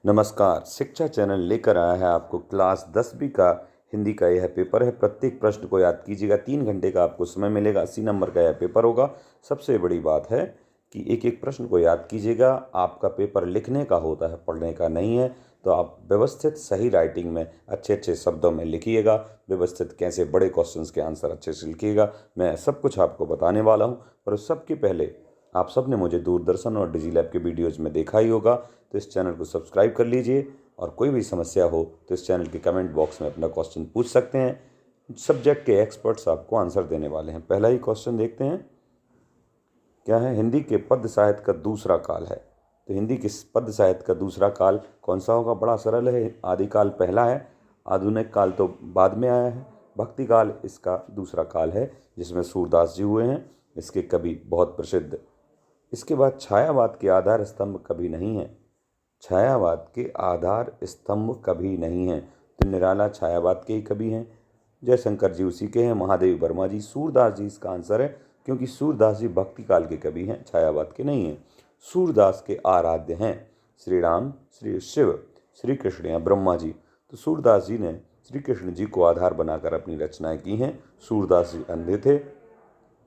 नमस्कार। शिक्षा चैनल लेकर आया है आपको क्लास 10वीं का हिंदी का यह पेपर है। प्रत्येक प्रश्न को याद कीजिएगा। 3 घंटे का आपको समय मिलेगा। 80 नंबर का यह पेपर होगा। सबसे बड़ी बात है कि एक एक प्रश्न को याद कीजिएगा। आपका पेपर लिखने का होता है, पढ़ने का नहीं है। तो आप व्यवस्थित सही राइटिंग में अच्छे अच्छे शब्दों में लिखिएगा। व्यवस्थित कैसे बड़े क्वेश्चंस के आंसर अच्छे से लिखिएगा। मैं सब कुछ आपको बताने वाला हूँ। पर उस सबके पहले आप सब ने मुझे दूरदर्शन और डिजी लैब के वीडियोज़ में देखा ही होगा, तो इस चैनल को सब्सक्राइब कर लीजिए। और कोई भी समस्या हो तो इस चैनल के कमेंट बॉक्स में अपना क्वेश्चन पूछ सकते हैं। सब्जेक्ट के एक्सपर्ट्स आपको आंसर देने वाले हैं। पहला ही क्वेश्चन देखते हैं, क्या है? हिंदी के पद्य साहित्य का दूसरा काल है। तो हिंदी के पद्य साहित्य का दूसरा काल कौन सा होगा? बड़ा सरल है। आदिकाल पहला है, आधुनिक काल तो बाद में आया है। भक्ति काल इसका दूसरा काल है, जिसमें सूरदास जी हुए हैं। इसके कवि बहुत प्रसिद्ध। इसके बाद छायावाद के आधार स्तंभ कभी नहीं है। छायावाद के आधार स्तंभ कभी नहीं है। तो निराला छायावाद के ही कवि हैं। जयशंकर जी उसी के हैं। महादेव वर्मा जी, सूरदास जी इसका आंसर है, क्योंकि सूरदास जी भक्ति काल के कवि हैं, छायावाद के नहीं हैं। सूरदास के आराध्य हैं श्री राम, श्री शिव, श्री कृष्ण या ब्रह्मा जी। तो सूरदास जी ने श्री कृष्ण जी को आधार बनाकर अपनी रचनाएं की हैं। सूरदास जी अंधे थे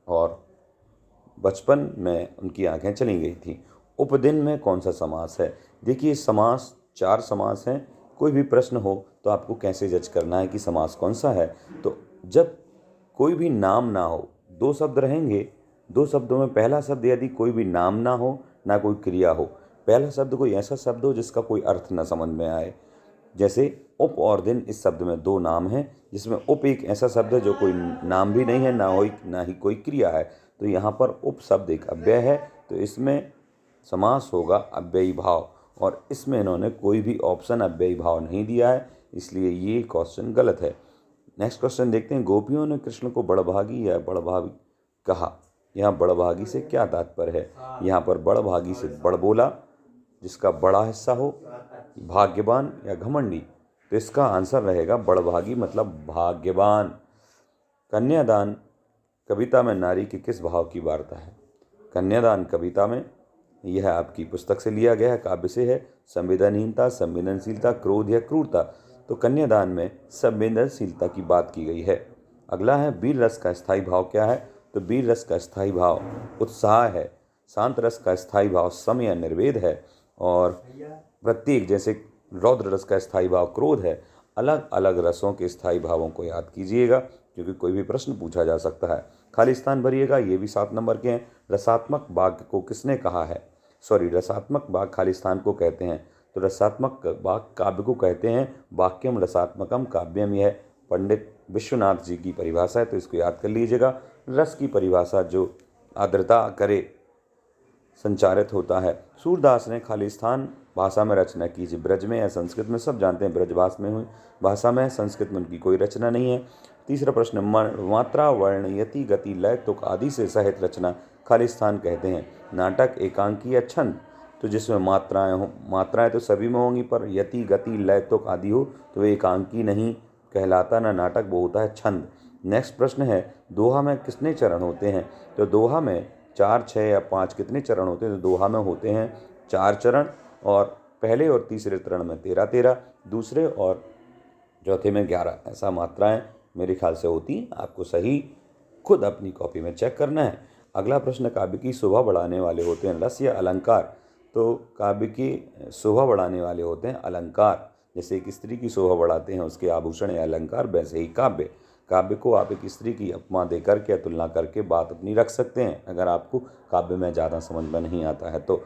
और बचपन में उनकी आंखें चली गई थी। उपदिन में कौन सा समास है? देखिए, समास 4 समास हैं। कोई भी प्रश्न हो तो आपको कैसे जज करना है कि समास कौन सा है। तो जब कोई भी नाम ना हो, 2 शब्द रहेंगे। 2 शब्दों में पहला शब्द यदि कोई भी नाम ना हो, ना कोई क्रिया हो, पहला शब्द कोई ऐसा शब्द हो जिसका कोई अर्थ न समझ में आए। जैसे उप और दिन, इस शब्द में 2 नाम हैं, जिसमें उप एक ऐसा शब्द है जो कोई नाम भी नहीं है, ना ही कोई क्रिया है। तो यहाँ पर उप शब्द एक अव्यय है, तो इसमें समास होगा अव्ययी भाव। और इसमें इन्होंने कोई भी ऑप्शन अव्ययी भाव नहीं दिया है, इसलिए ये क्वेश्चन गलत है। नेक्स्ट क्वेश्चन देखते हैं। गोपियों ने कृष्ण को बड़भागी या बड़भागी कहा। यहाँ बड़भागी से क्या तात्पर्य है? यहाँ पर बड़भागी से बड़ बोला, जिसका बड़ा हिस्सा हो, भाग्यवान या घमंडी। तो इसका आंसर रहेगा बड़भागी, मतलब भाग्यवान। कन्यादान कविता में नारी के किस भाव की वार्ता है? कन्यादान कविता में, यह आपकी पुस्तक से लिया गया है, काव्य से है। संवेदनहीनता, संवेदनशीलता, क्रोध या क्रूरता। तो कन्यादान में संवेदनशीलता की बात की गई है। अगला है, वीर रस का स्थायी भाव क्या है? तो वीर रस का स्थायी भाव उत्साह है। शांत रस का स्थायी भाव सम या निर्वेद है। और प्रत्येक, जैसे रौद्र रस का स्थायी भाव क्रोध है। अलग अलग रसों के स्थायी भावों को याद कीजिएगा, क्योंकि कोई भी प्रश्न पूछा जा सकता है। खाली स्थान भरिएगा। ये भी 7 नंबर के हैं। रसात्मक वाक्य को किसने कहा है? रसात्मक वाक्य खाली स्थान को कहते हैं। तो रसात्मक वाक्य काव्य को कहते हैं। वाक्यम रसात्मकम काव्यम, यह पंडित विश्वनाथ जी की परिभाषा है, तो इसको याद कर लीजिएगा। रस की परिभाषा जो आर्द्रता करे, संचारित होता है। सूरदास ने खाली स्थान भाषा में रचना की जी, ब्रज में या संस्कृत में? सब जानते हैं ब्रजभाषा में हुई, भाषा में। संस्कृत में उनकी कोई रचना नहीं है। तीसरा प्रश्न, मात्रा, वर्ण, यति, गति, लय, तुक आदि से सहित रचना खाली स्थान कहते हैं। नाटक, एकांकी या छंद? तो जिसमें मात्राएं हो, मात्राएं तो सभी में होंगी, पर यति, गति, लय, तुक आदि हो तो एकांकी नहीं कहलाता, ना नाटक, वो होता है छंद। नेक्स्ट प्रश्न है, दोहा में कितने चरण होते हैं? तो दोहा में 4, 6 या 5 कितने चरण होते हैं? तो दोहा में होते हैं 4 चरण, और पहले और तीसरे चरण में 13-13, दूसरे और चौथे में 11। ऐसा मात्राएं मेरे ख्याल से होती हैं। आपको सही खुद अपनी कॉपी में चेक करना है। अगला प्रश्न, काव्य की शोभा बढ़ाने वाले होते हैं रस या अलंकार? तो काव्य की शोभा बढ़ाने वाले होते हैं अलंकार। जैसे एक स्त्री की शोभा बढ़ाते हैं उसके आभूषण या अलंकार, वैसे ही काव्य। काव्य को आप एक स्त्री की उपमा दे करके, तुलना करके बात अपनी रख सकते हैं, अगर आपको काव्य में ज़्यादा समझ में नहीं आता है तो।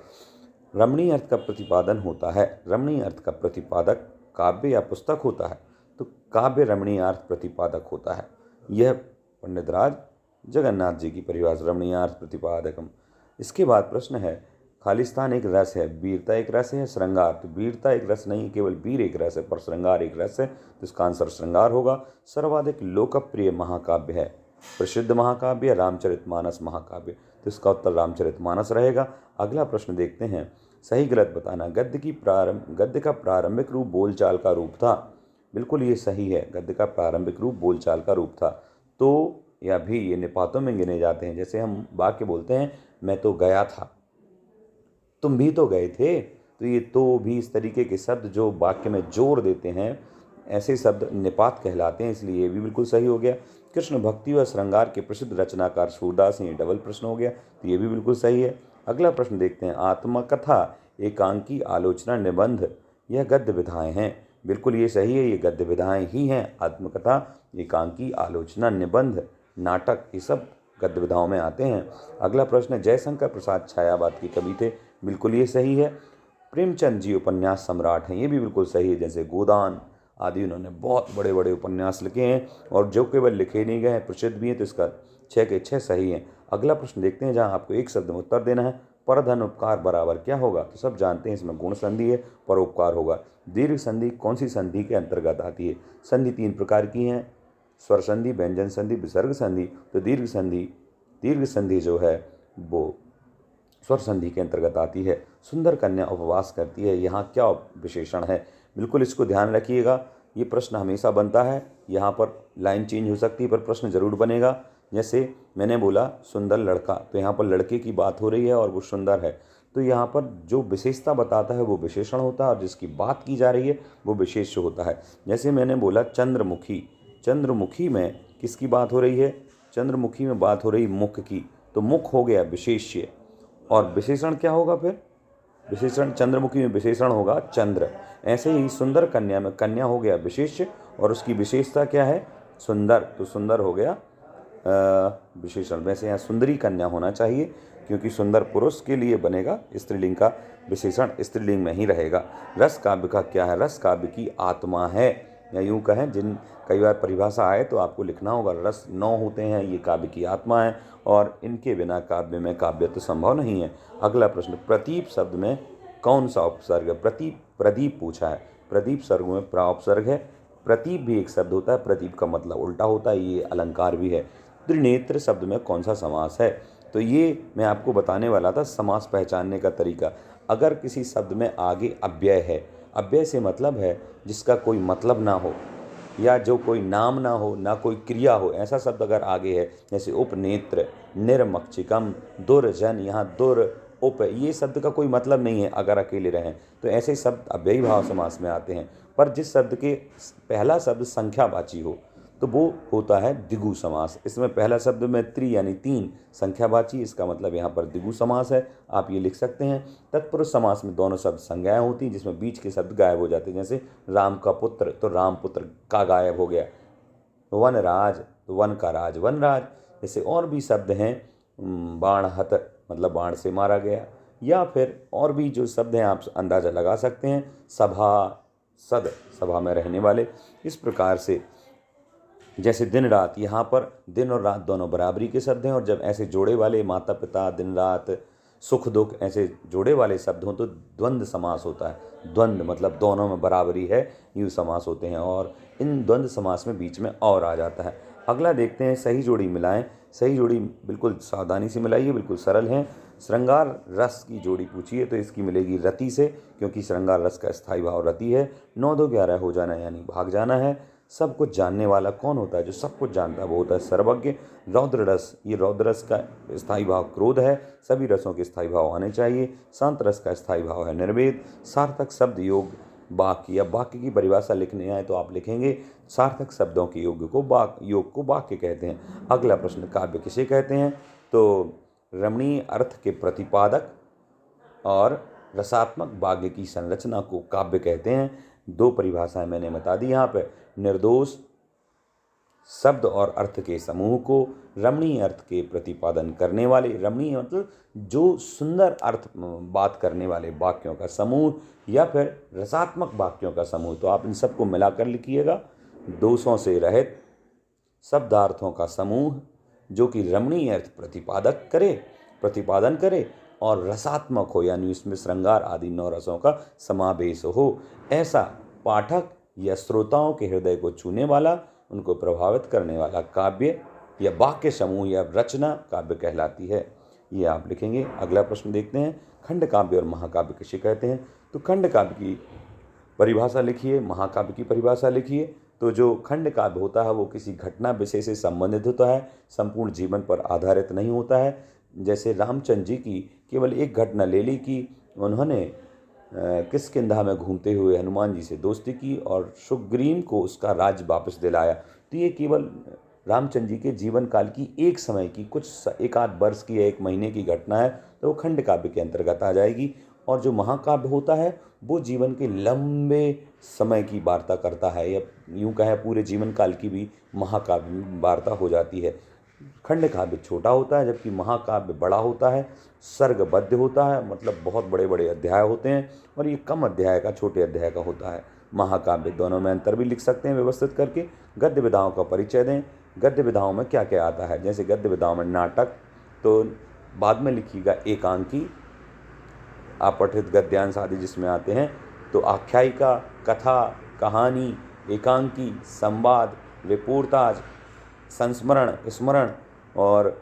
रमणीय अर्थ का प्रतिपादन होता है। रमणीय अर्थ का प्रतिपादक काव्य या पुस्तक होता है? तो काव्य रमणीय अर्थ प्रतिपादक होता है। यह पंडित राज जगन्नाथ जी की परिभाषा, रमणीय अर्थ प्रतिपादकम। इसके बाद प्रश्न है, खालिस्तान एक रस है, वीरता एक रस है, श्रृंगार? तो वीरता एक रस नहीं, केवल वीर एक रस है, पर श्रृंगार एक रस है, तो इसका आंसर श्रृंगार होगा। सर्वाधिक लोकप्रिय महाकाव्य है, प्रसिद्ध महाकाव्य या रामचरितमानस महाकाव्य? तो इसका उत्तर रामचरितमानस रहेगा। अगला प्रश्न देखते हैं, सही गलत बताना। गद्य का प्रारंभिक रूप बोलचाल का रूप था? बिल्कुल ये सही है, गद्य का प्रारंभिक रूप बोलचाल का रूप था। तो या भी ये निपातों में गिने जाते हैं। जैसे हम वाक्य बोलते हैं, मैं तो गया था, तुम भी तो गए थे, तो तो ये तो भी इस तरीके के शब्द जो वाक्य में जोर देते हैं, ऐसे शब्द निपात कहलाते हैं, इसलिए ये भी बिल्कुल सही हो गया। कृष्ण भक्ति व श्रृंगार के प्रसिद्ध रचनाकार सूरदास हैं, ये डबल प्रश्न हो गया, तो ये भी बिल्कुल सही है। अगला प्रश्न देखते हैं, आत्मकथा एकांकी आलोचना निबंध यह गद्य विधाएं हैं। बिल्कुल ये सही है, ये गद्य विधाएं ही हैं। आत्मकथा एकांकी आलोचना निबंध नाटक ये सब गद्य विधाओं में आते हैं। अगला प्रश्न है, जयशंकर प्रसाद छायावाद के कवि थे। बिल्कुल ये सही है। प्रेमचंद जी उपन्यास सम्राट हैं, ये भी बिल्कुल सही है। जैसे गोदान आदि उन्होंने बहुत बड़े बड़े उपन्यास लिखे हैं और जो केवल लिखे नहीं गए हैं, प्रसिद्ध भी हैं, तो इसका 6 के 6 सही हैं। अगला प्रश्न देखते हैं, जहां आपको एक शब्द में उत्तर देना है। परधन उपकार बराबर क्या होगा? तो सब जानते हैं इसमें गुण संधि है, परोपकार होगा। दीर्घ संधि कौन सी संधि के अंतर्गत आती है? संधि 3 प्रकार की हैं, स्वर संधि, व्यंजन संधि, विसर्ग संधि। तो दीर्घ संधि जो है वो स्वर संधि के अंतर्गत आती है। सुंदर कन्या उपवास करती है, यहाँ क्या विशेषण है? बिल्कुल इसको ध्यान रखिएगा, ये प्रश्न हमेशा बनता है। यहाँ पर लाइन चेंज हो सकती है पर प्रश्न जरूर बनेगा। जैसे मैंने बोला सुंदर लड़का, तो यहाँ पर लड़के की बात हो रही है और वो सुंदर है, तो यहाँ पर जो विशेषता बताता है वो विशेषण होता है और जिसकी बात की जा रही है वो विशेष्य होता है। जैसे मैंने बोला चंद्रमुखी, चंद्रमुखी में किसकी बात हो रही है? चंद्रमुखी में बात हो रही मुख की, तो मुख हो गया विशेष्य और विशेषण क्या होगा फिर? विशेषण चंद्रमुखी में विशेषण होगा चंद्र। ऐसे ही सुंदर कन्या में कन्या हो गया विशेष्य और उसकी विशेषता क्या है? सुंदर, तो सुंदर हो गया विशेषण। वैसे यहाँ सुंदरी कन्या होना चाहिए क्योंकि सुंदर पुरुष के लिए बनेगा, स्त्रीलिंग का विशेषण स्त्रीलिंग में ही रहेगा। रस काव्य का क्या है? रस काव्य की आत्मा है, या यूँ कहें, जिन कई बार परिभाषा आए तो आपको लिखना होगा, रस 9 होते हैं, ये काव्य की आत्मा है और इनके बिना काव्य में काव्यत्व संभव नहीं है। अगला प्रश्न, प्रदीप शब्द में कौन सा उपसर्ग है? प्रदीप पूछा है। प्रदीप सर्ग में प्राउपसर्ग है। प्रतीप भी एक शब्द होता है, प्रदीप का मतलब उल्टा होता है, ये अलंकार भी है। त्रिनेत्र शब्द में कौन सा समास है? तो ये मैं आपको बताने वाला था, समास पहचानने का तरीका। अगर किसी शब्द में आगे अव्यय है, अव्यय से मतलब है जिसका कोई मतलब ना हो या जो कोई नाम ना हो, ना कोई क्रिया हो, ऐसा शब्द अगर आगे है, जैसे उपनेत्र, निर्मक्षिकम, दुर्जन, यहाँ दुर उप, ये शब्द का कोई मतलब नहीं है अगर अकेले रहें, तो ऐसे शब्द अव्ययी भाव समास में आते हैं। पर जिस शब्द के पहला शब्द संख्यावाची हो तो वो होता है द्विगु समास। इसमें पहला शब्द में त्रि यानी 3 संख्यावाची, इसका मतलब यहाँ पर द्विगु समास है, आप ये लिख सकते हैं। तत्पुरुष समास में दोनों शब्द संज्ञाएं होती हैं जिसमें बीच के शब्द गायब हो जाते हैं। जैसे राम का पुत्र, तो राम पुत्र का गायब हो गया। वनराज, तो वन का राज वनराज। जैसे और भी शब्द हैं, बाण हत मतलब बाण से मारा गया, या फिर और भी जो शब्द हैं आप अंदाज़ा लगा सकते हैं। सभा, सद सभा में रहने वाले। इस प्रकार से जैसे दिन रात, यहाँ पर दिन और रात दोनों बराबरी के शब्द हैं और जब ऐसे जोड़े वाले माता पिता, दिन रात, सुख दुख ऐसे जोड़े वाले शब्द हों तो द्वंद्व समास होता है। द्वंद्व मतलब दोनों में बराबरी है, यूँ समास होते हैं और इन द्वंद्व समास में बीच में और आ जाता है। अगला देखते हैं, सही जोड़ी मिलाएं। सही जोड़ी बिल्कुल सावधानी से मिलाइए, बिल्कुल सरल हैं। श्रृंगार रस की जोड़ी पूछिए तो इसकी मिलेगी रति से, क्योंकि श्रृंगार रस का स्थायी भाव रति है। 9 2 11 हो जाना यानी भाग जाना है। सब कुछ जानने वाला कौन होता है? जो सब कुछ जानता है वो होता है सर्वज्ञ। रौद्र रस, ये रौद्र रस का स्थायी भाव क्रोध है, सभी रसों के स्थायी भाव आने चाहिए। शांत रस का स्थायी भाव है निर्वेद। सार्थक शब्द योग वाक्य, या वाक्य की परिभाषा लिखने आए तो आप लिखेंगे सार्थक शब्दों के योग को वाक्य कहते हैं। अगला प्रश्न, काव्य किसे कहते हैं? तो रमणीय अर्थ के प्रतिपादक और रसात्मक वाक्य की संरचना को काव्य कहते हैं। 2 परिभाषाएं मैंने बता दी यहाँ पे। निर्दोष शब्द और अर्थ के समूह को, रमणीय अर्थ के प्रतिपादन करने वाले, रमणीय मतलब जो सुंदर अर्थ बात करने वाले वाक्यों का समूह, या फिर रसात्मक वाक्यों का समूह। तो आप इन सबको मिलाकर लिखिएगा। दोषों से रहित शब्दार्थों का समूह जो कि रमणीय अर्थ प्रतिपादन करे और रसात्मक हो, यानी इसमें श्रृंगार आदि 9 रसों का समावेश हो। ऐसा पाठक या श्रोताओं के हृदय को छूने वाला, उनको प्रभावित करने वाला काव्य या वाक्य समूह या रचना काव्य कहलाती है। ये आप लिखेंगे। अगला प्रश्न देखते हैं, खंड काव्य और महाकाव्य किसे कहते हैं? तो खंड काव्य की परिभाषा लिखिए, महाकाव्य की परिभाषा लिखिए। तो जो खंड काव्य होता है वो किसी घटना विषय से संबंधित होता है, संपूर्ण जीवन पर आधारित नहीं होता है। जैसे रामचंद्र जी की केवल एक घटना ले ली कि उन्होंने किस किंधा में घूमते हुए हनुमान जी से दोस्ती की और सुग्रीव को उसका राज्य वापस दिलाया। तो ये केवल रामचंद्र जी के जीवन काल की एक समय की कुछ एक आध वर्ष की या एक महीने की घटना है, तो वो खंड काव्य के अंतर्गत आ जाएगी। और जो महाकाव्य होता है वो जीवन के लंबे समय की वार्ता करता है, या यूँ कहें पूरे जीवन काल की भी महाकाव्य में वार्ता हो जाती है। खंड काव्य छोटा होता है जबकि महाकाव्य बड़ा होता है, सर्गबद्ध होता है, मतलब बहुत बड़े बड़े अध्याय होते हैं, और ये कम अध्याय का, छोटे अध्याय का होता है। महाकाव्य दोनों में अंतर भी लिख सकते हैं व्यवस्थित करके। गद्य विधाओं का परिचय दें। गद्य विधाओं में क्या क्या आता है, जैसे गद्य विधाओं में नाटक तो बाद में लिखिएगा एकांकी, अपठित गद्यांश आदि जिसमें आते हैं, तो आख्यायिका, कथा, कहानी, एकांकी, संवाद, रिपोर्टाज, संस्मरण, स्मरण और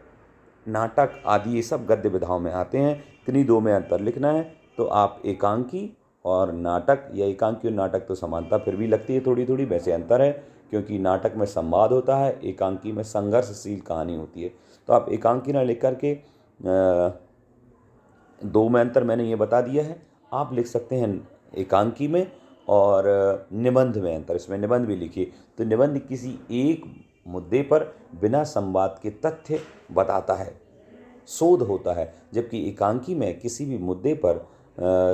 नाटक आदि ये सब गद्य विधाओं में आते हैं। किन्हीं दो में अंतर लिखना है तो आप एकांकी और नाटक, या एकांकी और नाटक तो समानता फिर भी लगती है थोड़ी थोड़ी, वैसे अंतर है क्योंकि नाटक में संवाद होता है, एकांकी में संघर्षशील कहानी होती है। तो आप एकांकी ना लिख करके दो में अंतर मैंने ये बता दिया है, आप लिख सकते हैं एकांकी में, और निबंध में अंतर, इसमें निबंध भी लिखिए। तो निबंध किसी एक मुद्दे पर बिना संवाद के तथ्य बताता है, शोध होता है, जबकि एकांकी में किसी भी मुद्दे पर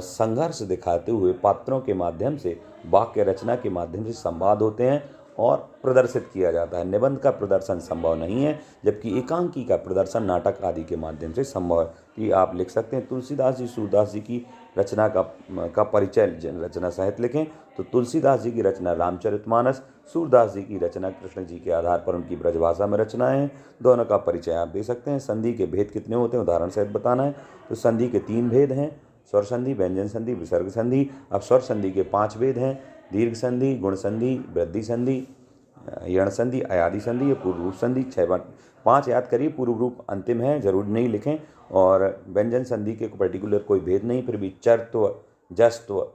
संघर्ष दिखाते हुए पात्रों के माध्यम से, वाक्य रचना के माध्यम से संवाद होते हैं और प्रदर्शित किया जाता है। निबंध का प्रदर्शन संभव नहीं है, जबकि एकांकी का प्रदर्शन नाटक आदि के माध्यम से संभव है। तो ये आप लिख सकते हैं। तुलसीदास जी, सूरदास जी की रचना का परिचय रचना सहित लिखें। तो तुलसीदास जी की रचना रामचरितमानस, सूरदास जी की रचना कृष्ण जी के आधार पर उनकी ब्रजभाषा में रचनाएं हैं। दोनों का परिचय आप दे सकते हैं। संधि के भेद कितने होते हैं उदाहरण सहित बताना है। तो संधि के 3 भेद हैं, स्वर संधि, व्यंजन संधि, विसर्ग संधि। अब स्वर संधि के 5 भेद हैं, दीर्घ संधि, गुण संधि, वृद्धि संधि, यण संधि, अयादि संधि, पूर्व रूप संधि। 5 याद करिए, पूर्व रूप अंतिम है, जरूर नहीं लिखें। और व्यंजन संधि के पर्टिकुलर कोई भेद नहीं, फिर भी चरत्व, जस्त्व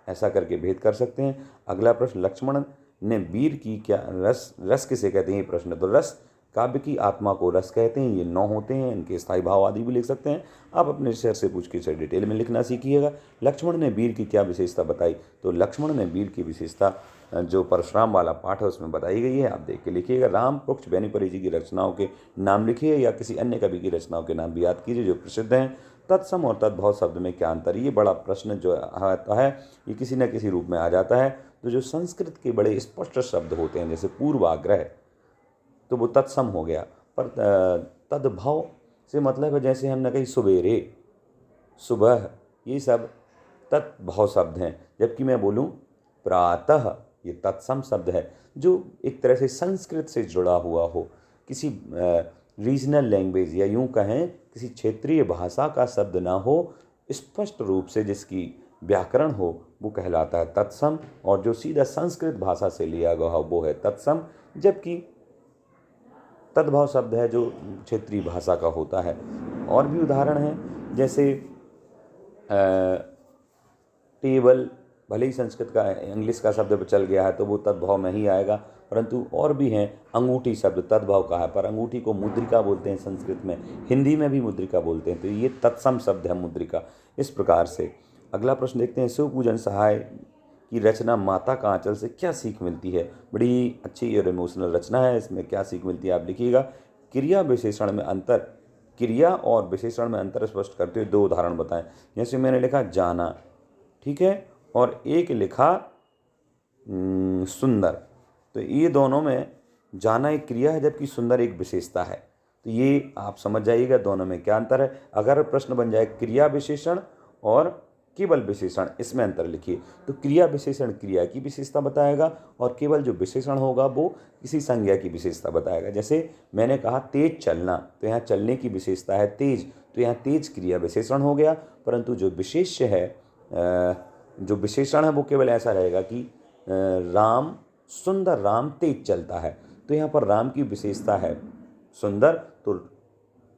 ऐसा करके भेद कर सकते हैं। अगला प्रश्न, लक्ष्मण ने वीर की क्या रस किसे कहते हैं, ये प्रश्न। तो रस, काव्य की आत्मा को रस कहते हैं। ये 9 होते हैं, इनके स्थायी भाव आदि भी लिख सकते हैं। आप अपने सर से पूछ के डिटेल में लिखना सीखिएगा। लक्ष्मण ने वीर की क्या विशेषता बताई। तो लक्ष्मण ने वीर की विशेषता जो परशुराम वाला पाठ है उसमें बताई गई है, आप देख के लिखिएगा। राम पृक्ष बेनीपरी जी की रचनाओं के नाम लिखिए, या किसी अन्य कवि की रचनाओं के नाम भी याद कीजिए जो प्रसिद्ध हैं। तत्सम और तद्भव शब्द में क्या अंतर है, ये बड़ा प्रश्न जो आता है, ये किसी न किसी रूप में आ जाता है। तो जो संस्कृत के बड़े स्पष्ट शब्द होते हैं, जैसे पूर्वाग्रह, तो वो तत्सम हो गया। पर तद्भव से मतलब है, जैसे हमने कही सवेरे, सुबह, ये सब तद्भव शब्द हैं। जबकि मैं बोलूं प्रातः, ये तत्सम शब्द है, जो एक तरह से संस्कृत से जुड़ा हुआ हो, किसी रीजनल लैंग्वेज या यूं कहें किसी क्षेत्रीय भाषा का शब्द ना हो, स्पष्ट रूप से जिसकी व्याकरण हो, वो कहलाता है तत्सम। और जो सीधा संस्कृत भाषा से लिया गया हो वो है तत्सम। जबकि तद्भव शब्द है जो क्षेत्रीय भाषा का होता है। और भी उदाहरण हैं, जैसे टेबल, भले ही संस्कृत का इंग्लिश का शब्द चल गया है तो वो तद्भव में ही आएगा, परंतु और भी हैं। अंगूठी शब्द तद्भव का है, पर अंगूठी को मुद्रिका बोलते हैं संस्कृत में, हिंदी में भी मुद्रिका बोलते हैं, तो ये तत्सम शब्द है मुद्रिका। इस प्रकार से अगला प्रश्न देखते हैं, शिव पूजन सहाय की रचना माता का आंचल से क्या सीख मिलती है। बड़ी अच्छी और इमोशनल रचना है, इसमें क्या सीख मिलती है आप लिखिएगा। क्रिया विशेषण में अंतर, क्रिया और विशेषण में अंतर स्पष्ट करते हुए 2 उदाहरण बताएं। जैसे मैंने लिखा जाना, ठीक है, और एक लिखा सुंदर, तो ये दोनों में जाना एक क्रिया है जबकि सुंदर एक विशेषता है। तो ये आप समझ जाइएगा दोनों में क्या अंतर है। अगर प्रश्न बन जाए क्रिया विशेषण और केवल विशेषण, इसमें अंतर लिखिए। तो क्रिया विशेषण क्रिया की विशेषता बताएगा और केवल जो विशेषण होगा वो किसी संज्ञा की विशेषता बताएगा। जैसे मैंने कहा तेज चलना, तो यहाँ चलने की विशेषता है तेज, तो यहाँ तेज क्रिया विशेषण हो गया। परंतु जो विशेष्य है, जो विशेषण है वो केवल ऐसा रहेगा कि राम सुंदर, राम तेज चलता है, तो यहाँ पर राम की विशेषता है सुंदर, तो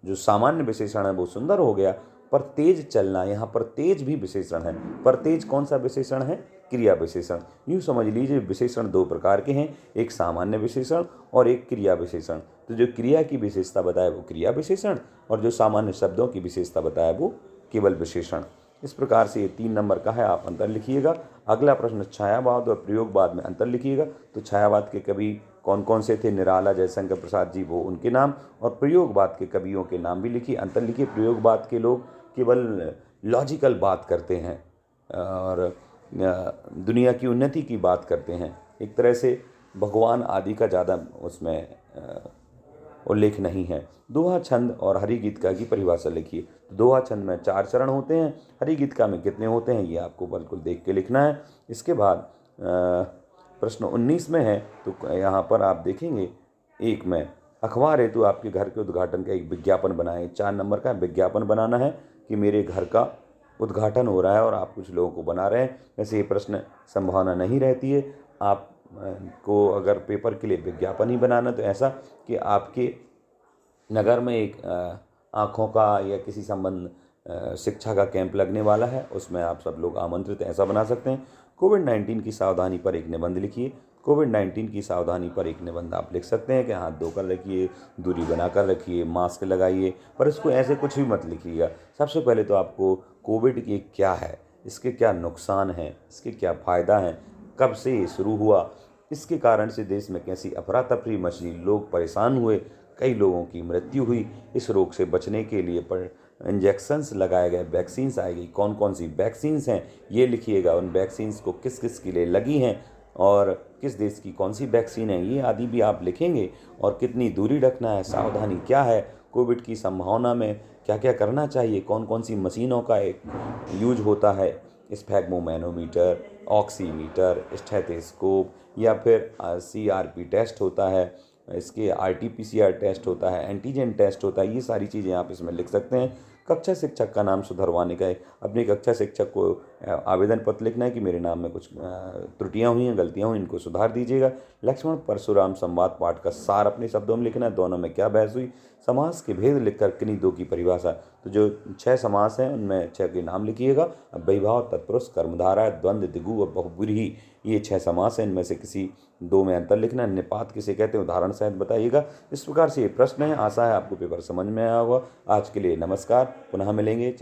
जो सामान्य विशेषण है वो सुंदर हो गया। पर तेज चलना, यहाँ पर तेज भी विशेषण है, पर तेज कौन सा विशेषण है, क्रिया विशेषण। यूँ समझ लीजिए विशेषण 2 प्रकार के हैं, एक सामान्य विशेषण और एक क्रिया विशेषण। तो जो क्रिया की विशेषता बताए वो क्रिया विशेषण, और जो सामान्य शब्दों की विशेषता बताए वो केवल विशेषण। इस प्रकार से ये 3 नंबर का है, आप अंतर लिखिएगा। अगला प्रश्न, छायावाद और प्रयोगवाद में अंतर लिखिएगा। तो छायावाद के कवि कौन कौन से थे? निराला, जयशंकर प्रसाद जी, वो उनके नाम, और प्रयोगवाद के कवियों के नाम भी लिखिए। अंतर लिखिए। प्रयोगवाद के लोग केवल लॉजिकल बात करते हैं और दुनिया की उन्नति की बात करते हैं। एक तरह से भगवान आदि का ज़्यादा उसमें उल्लेख नहीं है। दोहा, छंद और हरि गीतिका की परिभाषा लिखिए। तो दोहा छंद में 4 चरण होते हैं, हरि गीतिका में कितने होते हैं ये आपको बिल्कुल देख के लिखना है। इसके बाद प्रश्न 19 में है, तो यहाँ पर आप देखेंगे 1 में, अखबार हेतु आपके घर के उद्घाटन का एक विज्ञापन बनाएं। 4 नंबर का विज्ञापन बनाना है कि मेरे घर का उद्घाटन हो रहा है और आप कुछ लोगों को बना रहे हैं। वैसे ये प्रश्न संभावना नहीं रहती है। आप को अगर पेपर के लिए विज्ञापन ही बनाना, तो ऐसा कि आपके नगर में एक आँखों का या किसी संबंध शिक्षा का कैंप लगने वाला है, उसमें आप सब लोग आमंत्रित, ऐसा बना सकते हैं। कोविड-19 की सावधानी पर एक निबंध लिखिए। कोविड-19 की सावधानी पर एक निबंध आप लिख सकते हैं कि हाथ धोकर रखिए, दूरी बनाकर रखिए, मास्क लगाइए, पर इसको ऐसे कुछ भी मत लिखिएगा। सबसे पहले तो आपको कोविड की क्या है, इसके क्या नुकसान हैं, इसके क्या फ़ायदा हैं, कब से ये शुरू हुआ, इसके कारण से देश में कैसी अफरा तफरी मची, लोग परेशान हुए, कई लोगों की मृत्यु हुई। इस रोग से बचने के लिए पर इंजेक्शंस लगाए गए, वैक्सीन्स आई गई, कौन कौन सी वैक्सीन्स हैं ये लिखिएगा। उन वैक्सीन्स को किस किस के लिए लगी हैं और किस देश की कौन सी वैक्सीन है, ये आदि भी आप लिखेंगे। और कितनी दूरी रखना है, सावधानी क्या है, कोविड की संभावना में क्या क्या करना चाहिए, कौन कौन सी मशीनों का एक यूज होता है, स्फैग्मोमैनोमीटर, ऑक्सीमीटर, स्टेथोस्कोप, या फिर CRP टेस्ट होता है, इसके RT-PCR टेस्ट होता है, एंटीजन टेस्ट होता है। ये सारी चीज़ें आप इसमें लिख सकते हैं। कक्षा शिक्षक का नाम सुधरवाने का है, अपने कक्षा शिक्षक को आवेदन पत्र लिखना है कि मेरे नाम में कुछ त्रुटियां हुई हैं, गलतियां हुई, इनको सुधार दीजिएगा। लक्ष्मण परशुराम संवाद पाठ का सार अपने शब्दों में लिखना है, दोनों में क्या बहस हुई। समास के भेद लिखकर किन्हीं 2 की परिभाषा। तो जो 6 समास हैं उनमें 6 के नाम लिखिएगा। अव्ययीभाव, तत्पुरुष, कर्मधारय, द्वंद्व, दिगु और बहुब्रीहि, ये 6 समास हैं, इनमें से किसी 2 में अंतर लिखना है। निपात किसे कहते हैं, उदाहरण सहित बताइएगा। इस प्रकार से ये प्रश्न है। आशा है आपको पेपर समझ में आया होगा। आज के लिए नमस्कार, पुनः मिलेंगे।